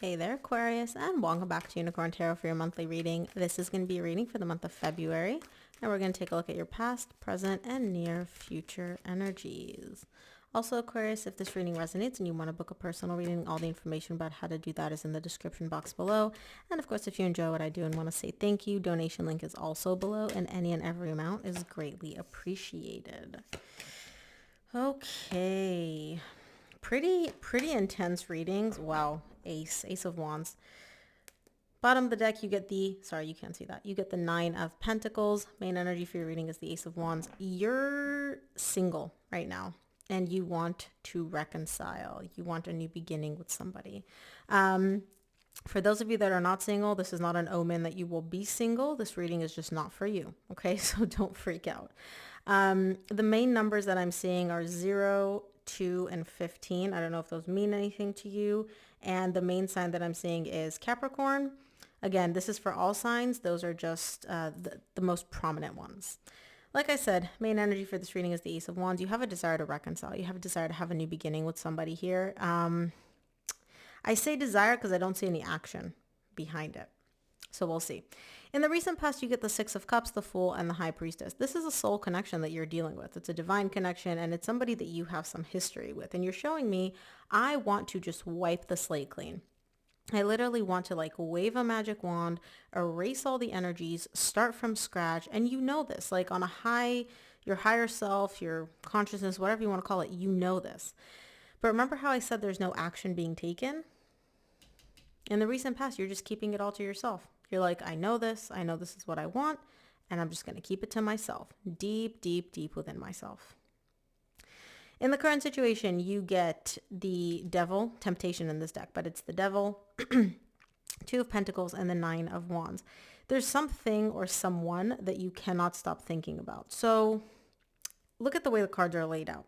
Hey there, Aquarius, and welcome back to Unicorn Tarot for your monthly reading. This is going to be a reading for the month of February, and we're going to take a look at your past, present, and near future energies. Also, Aquarius, if this reading resonates and you want to book a personal reading, all the information about how to do that is in the description box below. And of course, if you enjoy what I do and want to say thank you, donation link is also below, and any and every amount is greatly appreciated. Okay. Pretty intense readings. Wow. Ace of Wands. Bottom of the deck, you get sorry, you can't see that. You get the Nine of Pentacles. Main energy for your reading is the Ace of Wands. You're single right now and you want to reconcile. You want a new beginning with somebody. For those of you that are not single, this is not an omen that you will be single. This reading is just not for you. Okay, so don't freak out. The main numbers that I'm seeing are 0, 2, and 15. I don't know if those mean anything to you. And the main sign that I'm seeing is Capricorn. Again, this is for all signs. Those are just the most prominent ones. Like I said, main energy for this reading is the Ace of Wands. You have a desire to reconcile. You have a desire to have a new beginning with somebody here. I say desire because I don't see any action behind it. So we'll see. In the recent past, you get the Six of Cups, the Fool, and the High Priestess. This is a soul connection that you're dealing with. It's a divine connection, and it's somebody that you have some history with. And you're showing me, I want to just wipe the slate clean. I literally want to like wave a magic wand, erase all the energies, start from scratch. And you know this, like on a high, your higher self, your consciousness, whatever you want to call it, you know this. But remember how I said there's no action being taken? In the recent past, you're just keeping it all to yourself. You're like, I know this is what I want, and I'm just going to keep it to myself, deep, deep, deep within myself. In the current situation, you get the Devil, temptation in this deck, but it's the Devil, Two of Pentacles, and the Nine of Wands. There's something or someone that you cannot stop thinking about. So look at the way the cards are laid out.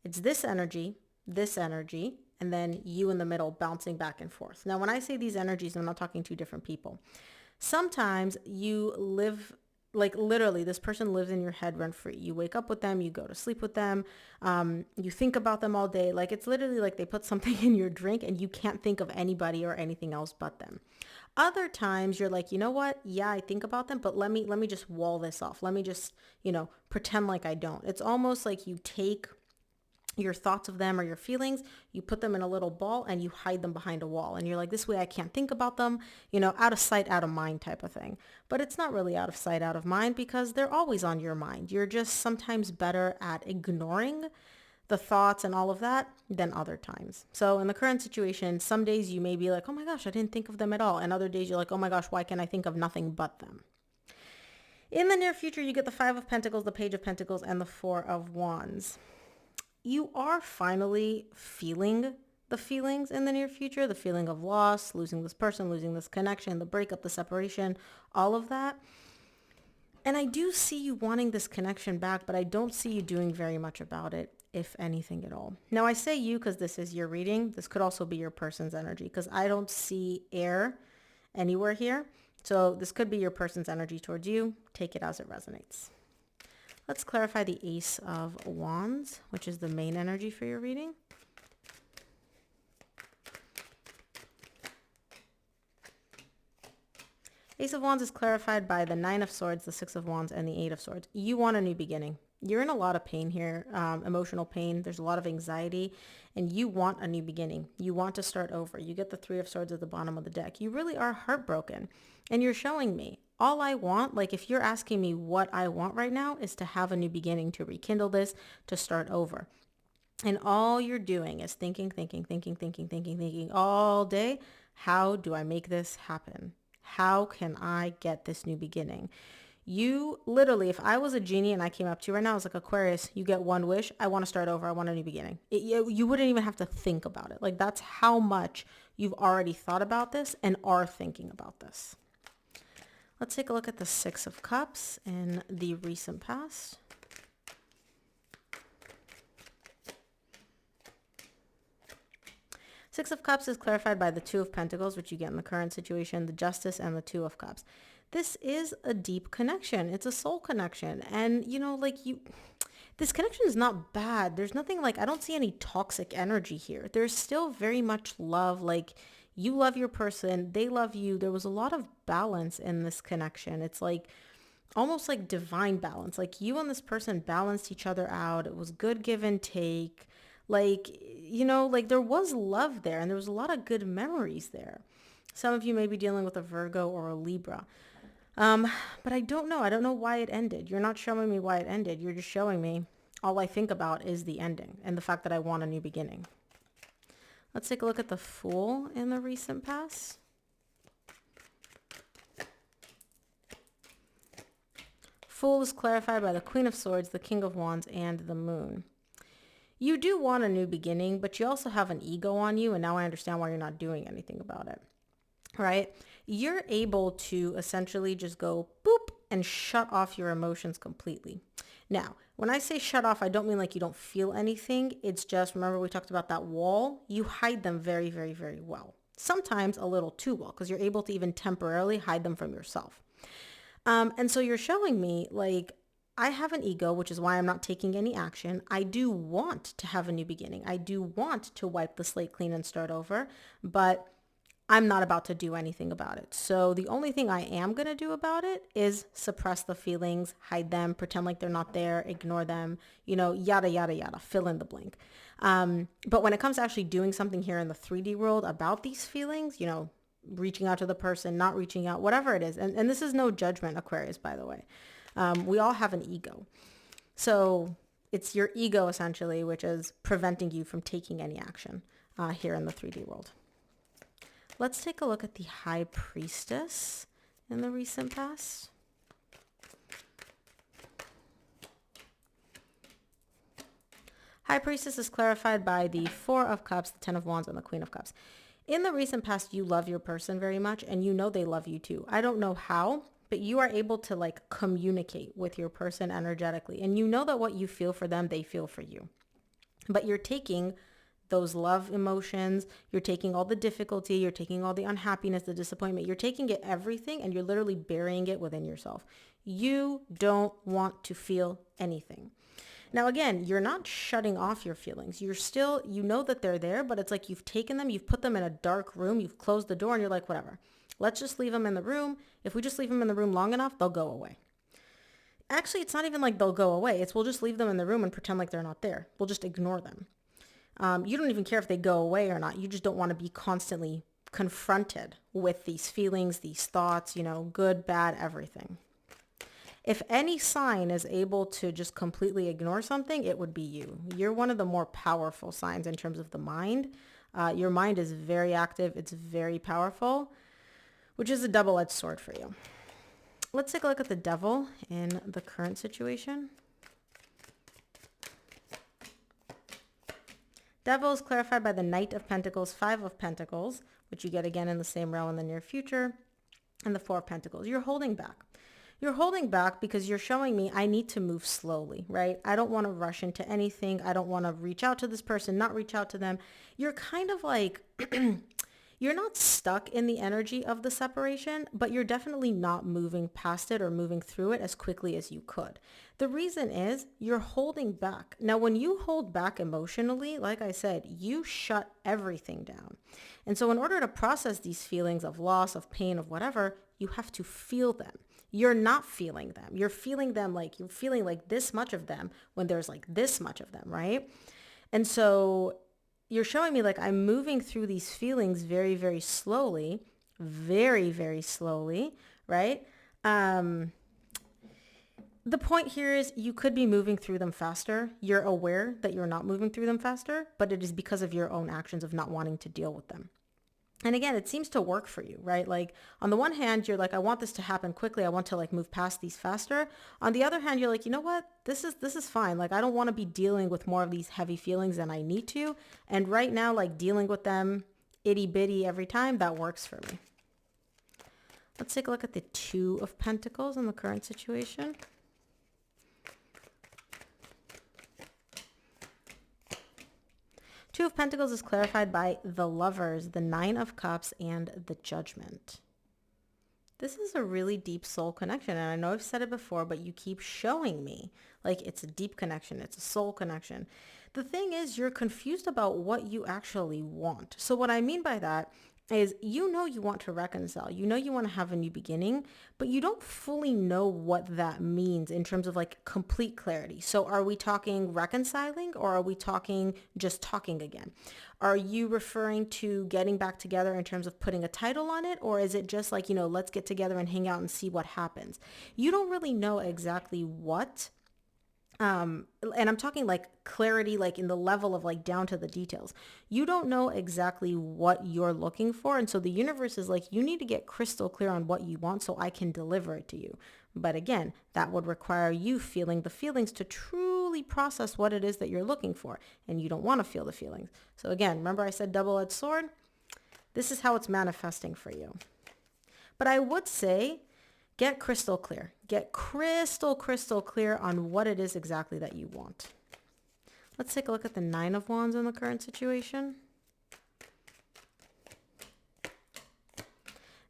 It's this energy, and then you in the middle bouncing back and forth. Now, when I say these energies, I'm not talking two different people. Sometimes you live, like literally this person lives in your head rent free. You wake up with them, you go to sleep with them, you think about them all day. Like it's literally like they put something in your drink and you can't think of anybody or anything else but them. Other times you're like, you know what? Yeah, I think about them, but let me just wall this off. Let me just, pretend like I don't. It's almost like you take your thoughts of them or your feelings, you put them in a little ball and you hide them behind a wall. And you're like, this way I can't think about them, out of sight, out of mind type of thing. But it's not really out of sight, out of mind because they're always on your mind. You're just sometimes better at ignoring the thoughts and all of that than other times. So in the current situation, some days you may be like, oh my gosh, I didn't think of them at all. And other days you're like, oh my gosh, why can't I think of nothing but them? In the near future, you get the Five of Pentacles, the Page of Pentacles, and the Four of Wands. You are finally feeling the feelings in the near future, the feeling of loss, losing this person, losing this connection, the breakup, the separation, all of that. And I do see you wanting this connection back, but I don't see you doing very much about it, if anything at all. Now, I say you because this is your reading. This could also be your person's energy because I don't see air anywhere here. So this could be your person's energy towards you. Take it as it resonates. Let's clarify the Ace of Wands, which is the main energy for your reading. Ace of Wands is clarified by the Nine of Swords, the Six of Wands, and the Eight of Swords. You want a new beginning. You're in a lot of pain here, emotional pain. There's a lot of anxiety, and you want a new beginning. You want to start over. You get the Three of Swords at the bottom of the deck. You really are heartbroken, and you're showing me. All I want, like if you're asking me what I want right now, is to have a new beginning, to rekindle this, to start over. And all you're doing is thinking all day. How do I make this happen? How can I get this new beginning? You literally, if I was a genie and I came up to you right now, I was like, Aquarius, you get one wish. I want to start over. I want a new beginning. You wouldn't even have to think about it. Like that's how much you've already thought about this and are thinking about this. Let's take a look at the Six of Cups in the recent past. Six of Cups is clarified by the Two of Pentacles, which you get in the current situation, the Justice, and the Two of Cups. This is a deep connection. It's a soul connection. And, this connection is not bad. There's nothing I don't see any toxic energy here. There's still very much love. You love your person. They love you. There was a lot of balance in this connection. It's like almost like divine balance. Like you and this person balanced each other out. It was good give and take. Like, like there was love there and there was a lot of good memories there. Some of you may be dealing with a Virgo or a Libra. But I don't know. I don't know why it ended. You're not showing me why it ended. You're just showing me all I think about is the ending and the fact that I want a new beginning. Let's take a look at the Fool in the recent past. Fool is clarified by the Queen of Swords, the King of Wands, and the Moon. You do want a new beginning, but you also have an ego on you, and now I understand why you're not doing anything about it, right? You're able to essentially just go boop and shut off your emotions completely. Now, when I say shut off, I don't mean like you don't feel anything. It's just, remember we talked about that wall? You hide them very, very, very well. Sometimes a little too well, because you're able to even temporarily hide them from yourself. And so you're showing me like, I have an ego, which is why I'm not taking any action. I do want to have a new beginning. I do want to wipe the slate clean and start over, but I'm not about to do anything about it. So the only thing I am going to do about it is suppress the feelings, hide them, pretend like they're not there, ignore them, yada, yada, yada, fill in the blank. But when it comes to actually doing something here in the 3D world about these feelings, reaching out to the person, not reaching out, whatever it is. And this is no judgment, Aquarius, by the way. We all have an ego. So it's your ego essentially, which is preventing you from taking any action here in the 3D world. Let's take a look at the High Priestess in the recent past. High Priestess is clarified by the Four of Cups, the Ten of Wands, and the Queen of Cups. In the recent past, you love your person very much, and you know they love you too. I don't know how, but you are able to like communicate with your person energetically, and you know that what you feel for them, they feel for you. But you're taking those love emotions, you're taking all the difficulty, you're taking all the unhappiness, the disappointment, you're taking it everything, and you're literally burying it within yourself. You don't want to feel anything. Now, again, you're not shutting off your feelings. You're still, you know that they're there, but it's like you've taken them, you've put them in a dark room, you've closed the door, and you're like, whatever. Let's just leave them in the room. If we just leave them in the room long enough, they'll go away. Actually, it's not even like they'll go away. It's we'll just leave them in the room and pretend like they're not there. We'll just ignore them. You don't even care if they go away or not. You just don't want to be constantly confronted with these feelings, these thoughts, good, bad, everything. If any sign is able to just completely ignore something, it would be you. You're one of the more powerful signs in terms of the mind. Your mind is very active. It's very powerful, which is a double-edged sword for you. Let's take a look at the Devil in the current situation. Devil is clarified by the Knight of Pentacles, Five of Pentacles, which you get again in the same realm in the near future, and the Four of Pentacles. You're holding back. You're holding back because you're showing me I need to move slowly, right? I don't want to rush into anything. I don't want to reach out to this person, not reach out to them. You're kind of like, you're not stuck in the energy of the separation, but you're definitely not moving past it or moving through it as quickly as you could. The reason is you're holding back. Now, when you hold back emotionally, like I said, you shut everything down. And so in order to process these feelings of loss, of pain, of whatever, you have to feel them. You're not feeling them. You're feeling them like you're feeling like this much of them when there's like this much of them, right? And so you're showing me like I'm moving through these feelings very, very slowly, very, very slowly, right? The point here is you could be moving through them faster. You're aware that you're not moving through them faster, but it is because of your own actions of not wanting to deal with them. And again, it seems to work for you, right? Like on the one hand, you're like, I want this to happen quickly. I want to like move past these faster. On the other hand, you're like, you know what? This is fine. Like, I don't want to be dealing with more of these heavy feelings than I need to. And right now, like dealing with them itty bitty every time, that works for me. Let's take a look at the Two of Pentacles in the current situation. Two of Pentacles is clarified by the Lovers, the Nine of Cups, and the Judgment. This is a really deep soul connection. And I know I've said it before, but you keep showing me like it's a deep connection. It's a soul connection. The thing is, you're confused about what you actually want. So what I mean by that is you know you want to reconcile. You know you want to have a new beginning, but you don't fully know what that means in terms of like complete clarity. So are we talking reconciling or are we talking just talking again? Are you referring to getting back together in terms of putting a title on it? Or is it just like, let's get together and hang out and see what happens? You don't really know exactly what. And I'm talking like clarity, like in the level of like down to the details. You don't know exactly what you're looking for. And so the universe is like, you need to get crystal clear on what you want so I can deliver it to you. But again, that would require you feeling the feelings to truly process what it is that you're looking for. And you don't want to feel the feelings. So again, remember I said double-edged sword? This is how it's manifesting for you. But I would say, get crystal clear. Get crystal clear on what it is exactly that you want. Let's take a look at the Nine of Wands in the current situation.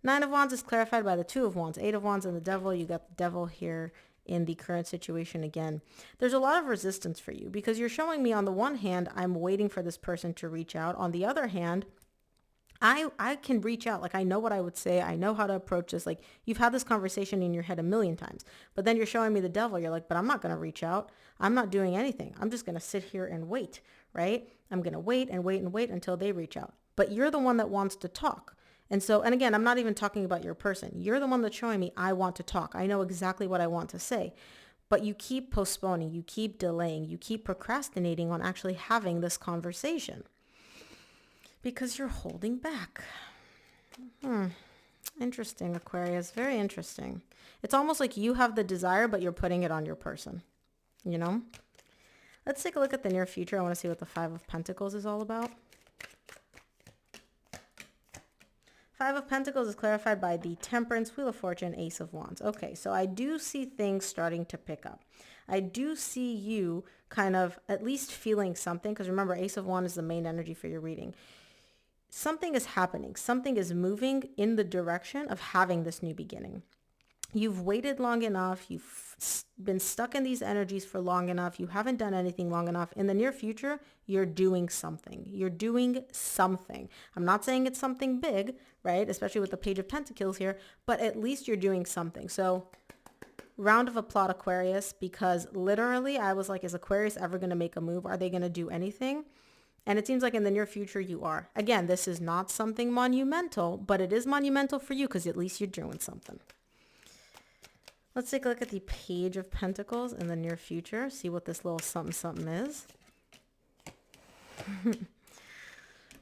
Nine of Wands is clarified by the Two of Wands. Eight of Wands and the Devil. You got the Devil here in the current situation again. There's a lot of resistance for you because you're showing me on the one hand, I'm waiting for this person to reach out. On the other hand, I can reach out. Like I know what I would say. I know how to approach this. Like you've had this conversation in your head a million times, but then you're showing me the Devil. You're like, but I'm not going to reach out. I'm not doing anything. I'm just going to sit here and wait, right? I'm going to wait and wait and wait until they reach out. But you're the one that wants to talk. And so, and again, I'm not even talking about your person. You're the one that's showing me I want to talk. I know exactly what I want to say, but you keep postponing, you keep delaying, you keep procrastinating on actually having this conversation. Because you're holding back. Interesting, Aquarius. Very interesting. It's almost like you have the desire, but you're putting it on your person. Let's take a look at the near future. I want to see what the Five of Pentacles is all about. Five of Pentacles is clarified by the Temperance, Wheel of Fortune, Ace of Wands. Okay, so I do see things starting to pick up. I do see you kind of at least feeling something, because remember, Ace of Wands is the main energy for your reading. Something is happening. Something is moving in the direction of having this new beginning. You've waited long enough. You've been stuck in these energies for long enough. You haven't done anything long enough. In the near future, you're doing something. You're doing something. I'm not saying it's something big, right? Especially with the Page of Pentacles here, but at least you're doing something. So round of applause, Aquarius, because literally I was like, is Aquarius ever going to make a move? Are they going to do anything? And it seems like in the near future you are. Again, this is not something monumental, but it is monumental for you because at least you're doing something. Let's take a look at the Page of Pentacles in the near future. See what this little something something is.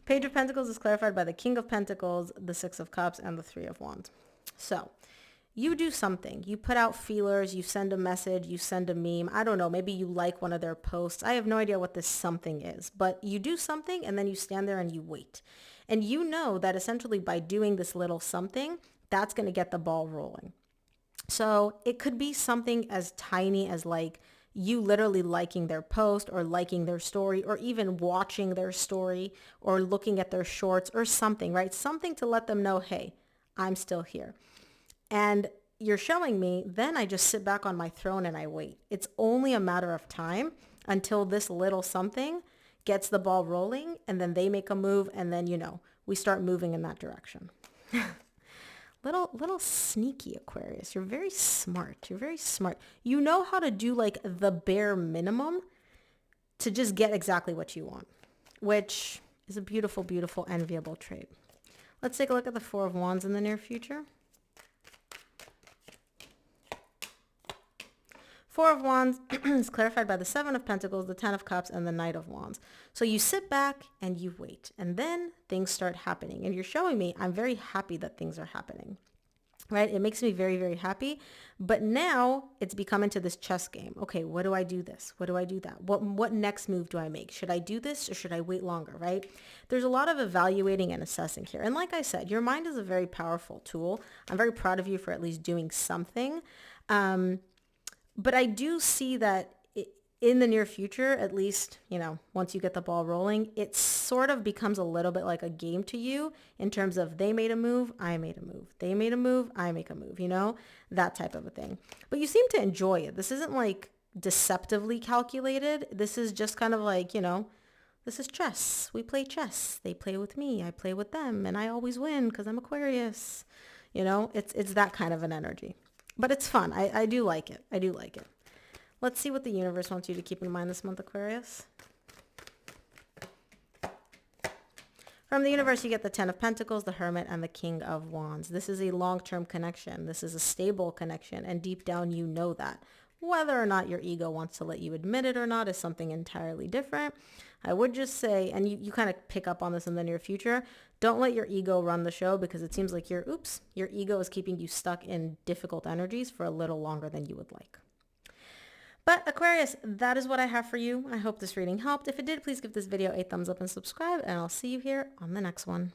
Page of Pentacles is clarified by the King of Pentacles, the Six of Cups, and the Three of Wands. So you do something. You put out feelers. You send a message. You send a meme. I don't know. Maybe you like one of their posts. I have no idea what this something is. But you do something and then you stand there and you wait. And you know that essentially by doing this little something, that's going to get the ball rolling. So it could be something as tiny as like you literally liking their post or liking their story or even watching their story or looking at their shorts or something, right? Something to let them know, hey, I'm still here. And you're showing me, then I just sit back on my throne and I wait. It's only a matter of time until this little something gets the ball rolling and then they make a move and then, we start moving in that direction. Little sneaky, Aquarius. You're very smart. You're very smart. You know how to do like the bare minimum to just get exactly what you want, which is a beautiful, beautiful, enviable trait. Let's take a look at the Four of Wands in the near future. Four of Wands is clarified by the Seven of Pentacles, the Ten of Cups, and the Knight of Wands. So you sit back and you wait, and then things start happening. And you're showing me I'm very happy that things are happening, right? It makes me very, very happy. But now it's become into this chess game. Okay, what do I do this? What do I do that? What next move do I make? Should I do this or should I wait longer, right? There's a lot of evaluating and assessing here. And like I said, your mind is a very powerful tool. I'm very proud of you for at least doing something. But I do see that in the near future, at least, once you get the ball rolling, it sort of becomes a little bit like a game to you in terms of they made a move, I made a move. They made a move, I make a move, that type of a thing. But you seem to enjoy it. This isn't like deceptively calculated. This is just kind of like, this This is chess. We play chess. They play with me. I play with them. And I always win because I'm Aquarius. You know, it's that kind of an energy. But it's fun. I do like it. I do like it. Let's see what the universe wants you to keep in mind this month, Aquarius. From the universe, you get the Ten of Pentacles, the Hermit, and the King of Wands. This is a long-term connection. This is a stable connection. And deep down, you know that. Whether or not your ego wants to let you admit it or not is something entirely different. I would just say, and you kind of pick up on this in the near future, don't let your ego run the show, because it seems like your ego is keeping you stuck in difficult energies for a little longer than you would like. But Aquarius, that is what I have for you. I hope this reading helped. If it did, please give this video a thumbs up and subscribe, and I'll see you here on the next one.